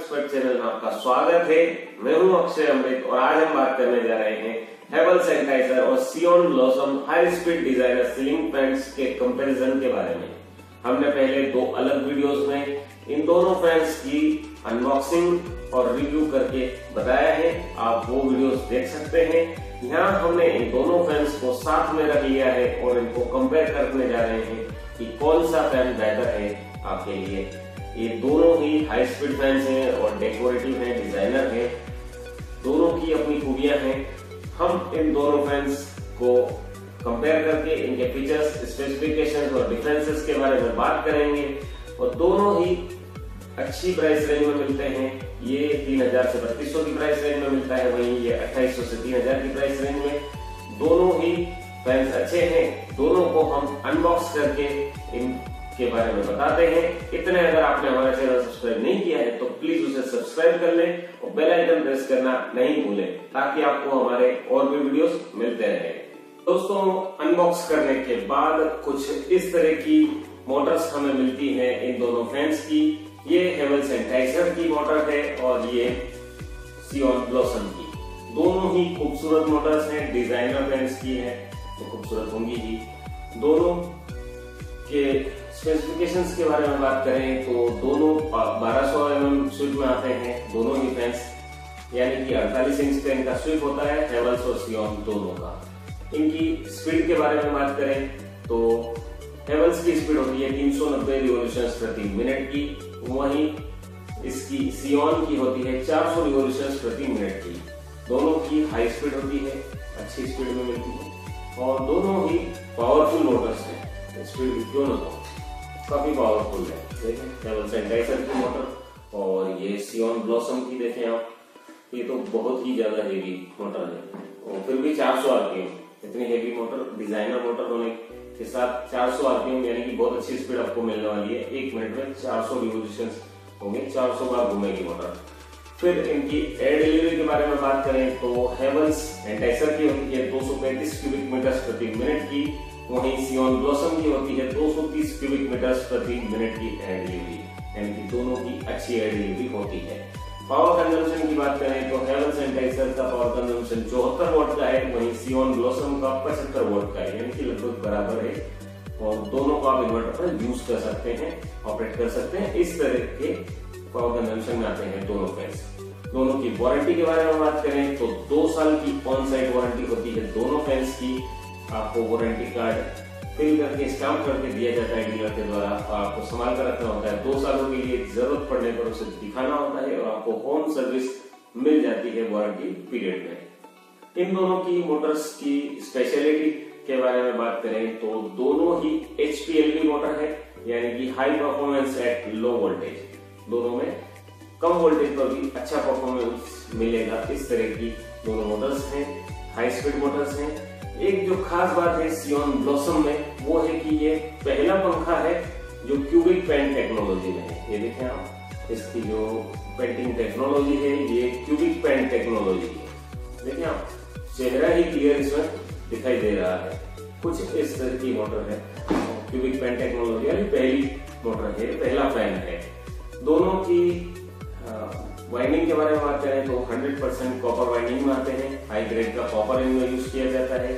Expert channel में आपका स्वागत है। मैं हूं अक्षय अमृत और आज हम बात करने जा रहे हैं हैवेल्स एंटाइसर और Sion blossom high speed designer ceiling fans के कंपैरिजन के बारे में। हमने पहले दो अलग वीडियोस में इन दोनों फैंस की अनबॉक्सिंग और रिव्यू करके बताया है, आप वो वीडियोस देख सकते हैं। यहाँ हमने इन दोनों फैंस को साथ में रख लिया है और इनको कंपेयर करने जा रहे हैं कि कौन सा फैन बेहतर है आपके लिए। ये दोनों ही हाई स्पीड फैंस हैं और डेकोरेटिव हैं, डिजाइनर हैं, दोनों की अपनी खूबियां हैं। हम इन दोनों फैंस को कंपेयर करके इनके फीचर्स, स्पेसिफिकेशंस और डिफरेंसेस के बारे में बात करेंगे और दोनों ही अच्छी प्राइस रेंज में मिलते हैं। ये 3000 से 3200 की प्राइस रेंज में मिलता है, वहीं ये 2800 से 3000 की प्राइस रेंज में। दोनों ही फैंस अच्छे हैं, दोनों को हम अनबॉक्स करके इनके बारे में बताते हैं। इतने अगर आपने हमारा चैनल सब्सक्राइब नहीं किया है तो प्लीज उसे सब्सक्राइब कर लें और बेल आइकन प्रेस करना नहीं भूलें ताकि आपको हमारे और भी वीडियोस मिलते रहे। दोस्तों, अनबॉक्स करने के बाद कुछ इस तरह की मोटर्स हमें मिलती है इन दोनों फैंस की। ये हैवेल्स एंटाइसर की मोटर है और ये सियोन ब्लॉसम की। दोनों ही खूबसूरत मोटर्स हैं, डिजाइनर फैंस की है तो खूबसूरत होंगी ही। दोनों के स्पेसिफिकेशंस के बारे में बात करें तो दोनों 1200 mm स्विच में आते हैं, दोनों ही फैंस, यानी कि 48 इंच का इनका स्विच होता है हैवेल्स और सियोन दोनों का। इनकी स्पीड के बारे में बात करें तो हैवेल्स की स्पीड होती है 390 रिवॉल्यूशंस प्रति मिनट की, वहीं इसकी सियोन की होती है 400 रिवॉल्यूशंस प्रति मिनट की। दोनों की हाई स्पीड होती है, अच्छी स्पीड में मिलती है और दोनों ही पावरफुल मोटर्स हैं। स्पीड क्यों ना हो, काफी पावरफुल है। देखें हैवेल्स एंटाइसर की मोटर और ये सियोन ब्लॉसम की देखें आप, ये तो बहुत ही ज्यादा हेवी मोटर है और फिर भी 400 आरपीएम, इतनी हेवी मोटर, डिजाइनर मोटर होने के साथ 400 आरपीएम यानी कि बहुत अच्छी स्पीड आपको मिलने वाली है। 1 मिनट में 400 रिवॉल्यूशंस होंगे, 400 बार घूमेगी मोटर। फिर इनकी एयर डिलीवरी के बारे में बात करें तो हैवेल्स एंटाइसर की होती है 235 क्यूबिक मीटर्स प्रति मिनट की, वहीं सियोन ब्लॉसम की होती है 230 क्यूबिक मीटर्स प्रति मिनट की एयर डिलीवरी, यानी कि दोनों की अच्छी एयर डिलीवरी होती है। पावर कंजम्पशन की बात करें तो हैवेल्स एंटाइसर का पावर कंजम्पशन 74 वॉट का है, वहीं सियोन ब्लॉसम का 75 वॉट का है, यानी कि लगभग बराबर है और दोनों को आप इन्वर्टर पर यूज कर सकते हैं, ऑपरेट कर सकते हैं। इस तरह के पावर कंजम्पशन में आते हैं दोनों फैंस। दोनों की वारंटी के बारे में बात करें तो 2 साल की ऑन साइट वारंटी होती है दोनों फैंस की। आपको वारंटी कार्ड फिल करके स्टाम्प करके दिया जाता है डीलर के द्वारा, आपको संभाल कर रखना होता है। 2 सालों के लिए जरूरत पड़ने पर उसे दिखाना होता है और आपको होम सर्विस मिल जाती है वारंटी पीरियड में। इन दोनों की मोटर्स की स्पेशलिटी के बारे में बात करें तो दोनों ही HPLV मोटर है, यानी कि high performance at low voltage. दोनों में कम वोल्टेज पर भी अच्छा परफॉर्मेंस मिलेगा, इस तरह की दोनों मोटर्स हैं, हाई स्पीड मोटर्स हैं। एक जो खास बात है सियोन ब्लॉसम में वो है कि ये पहला पंखा है जो क्यूबिक पेंट टेक्नोलॉजी में है। ये देखें आप, इसकी जो पेंटिंग टेक्नोलॉजी है ये क्यूबिक पेंट टेक्नोलॉजी है। देखें आप, चेहरा ही क्लियर इसमें दिखाई दे रहा है। कुछ इस तरह की मोटर है, क्यूबिक पेंट टेक्नोलॉजी यानी पहली मोटर है, पहला फैन है। दोनों की वाइंडिंग के बारे में बात करें तो 100% कॉपर वाइंडिंग में आते हैं, हाई ग्रेड का कॉपर इनमें यूज किया जाता है।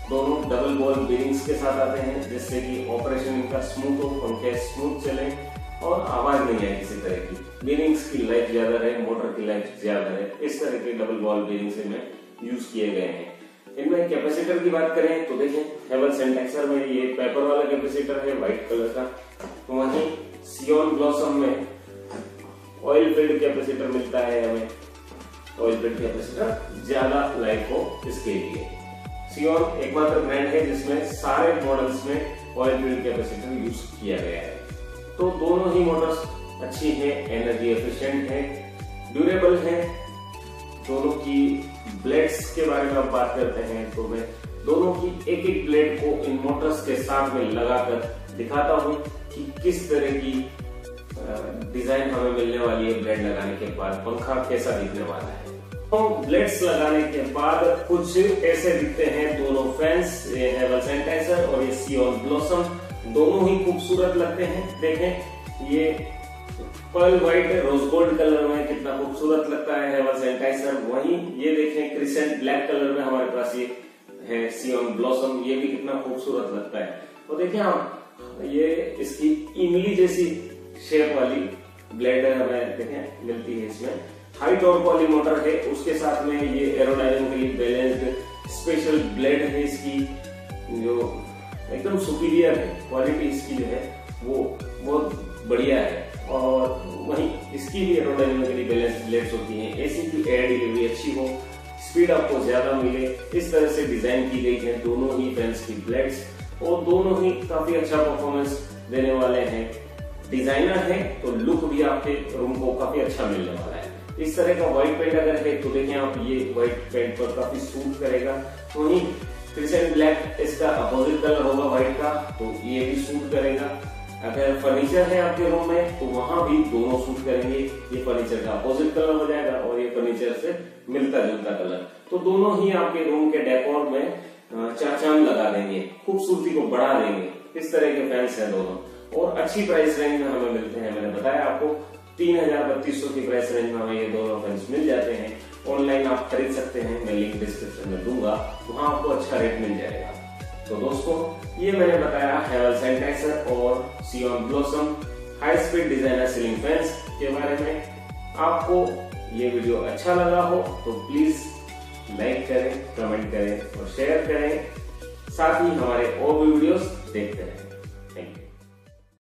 दोनों डबल बॉल बीरिंग्स के साथ आते हैं जिससे कि ऑपरेशन इनका स्मूथ हो, पंखे स्मूथ चले और आवाज नहीं आए किसी तरह की। बीरिंग्स की लाइफ ज्यादा रहे, मोटर की लाइफ ज्यादा रहे, इस तरह के डबल बॉल बीरिंग्स इनमें यूज किए गए हैं। इनमें कैपेसिटर की बात करें तो देखें हैवेल्स एंटाइसर में ये पेपर वाला कैपेसिटर है व्हाइट कलर का, वहीं सियोन ब्लॉसम में ऑयल फिल्ड कैपेसिटर मिलता है हमें। ऑयल फिल्ड कैपेसिटर ज्यादा लाइफ हो इसके लिए। सियोन एकमात्र ब्रांड है जिसमें सारे मॉडल्स में ऑयल फिल्ड कैपेसिटर यूज किया गया है। तो दोनों ही मोटर्स अच्छी हैं, एनर्जी एफिशिएंट है, ड्यूरेबल है। दोनों की ब्लेड्स के बारे में आप बात करते हैं तो मैं दोनों की एक एक ब्लेड को इन मोटर्स के साथ में लगाकर दिखाता हूं कि किस तरह की डिजाइन हमें मिलने वाली है ब्लेड लगाने के बाद, पंखा कैसा दिखने वाला है। तो ब्लेड्स लगाने के बाद कुछ ऐसे दिखते हैं दोनों फैंस, ये हैवेल्स एंटाइसर और ये सियोन ब्लॉसम। दोनों ही खूबसूरत लगते हैं। देखें ये pearl white rose gold colour में कितना खूबसूरत लगता है हेवल्स एंटाइसर। वहीं ये देखें क्रिसेंट ब्लैक कलर में हमारे पास ये है सियोन ब्लॉसम, ये भी कितना खूबसूरत लगता है। तो देखिए आप ये इसकी इमली जैसी शेप वाली ब्लेड हमें देखें मिलती है। इसमें हाई टॉर्क वाली मोटर है, उसके साथ में ये एरोडायनामिकली बैलेंस्ड स्पेशल ब्लेड है इसकी, जो एकदम सुपीरियर है। क्वालिटी इसकी जो है वो बहुत बढ़िया है। और वहीं इसकी भी एरोडायनामिकली बैलेंस्ड ब्लेड्स होती हैं। एसी की एयर डिलीवरी अच्छी हो, स्पीड आपको ज्यादा मिले, इस तरह से डिजाइन की गई है दोनों ही फैंस की ब्लेड्स, और दोनों ही काफी अच्छा परफॉर्मेंस देने वाले हैं। डिजाइनर है तो लुक भी आपके रूम को काफी अच्छा मिलने वाला है। इस तरह का व्हाइट पेंट अगर है तो देखें आप, ये व्हाइट पेंट पर काफी सूट करेगा। वहीं क्रिसेंट ब्लैक इसका अपोजिट कलर होगा व्हाइट का, तो ये भी सूट करेगा। अगर फर्नीचर है आपके रूम में तो वहां भी दोनों सूट करेंगे। ये फर्नीचर का अपोजिट कलर हो जाएगा और ये फर्नीचर से मिलता जुलता कलर, तो दोनों ही आपके रूम के डेकोर में चार चांद लगा देंगे, खूबसूरती को बढ़ा देंगे। इस तरह के फैंस हैं दोनों, और अच्छी प्राइस रेंज में हमें मिलते हैं। मैंने बताया आपको 3000-3200 की प्राइस रेंज में हमें ये दोनों फैंस मिल जाते हैं। ऑनलाइन आप खरीद सकते हैं, मैं लिंक डिस्क्रिप्शन में दूंगा, वहां आपको अच्छा रेट मिल जाएगा। तो दोस्तों ये मैंने बताया हेवल्स एंटाइसर और Sion blossom high speed designer ceiling fans के बारे में। आपको ये वीडियो अच्छा लगा हो तो प्लीज लाइक करें, कमेंट करें और शेयर करें। साथ ही हमारे और भी वीडियोस देखते रहें।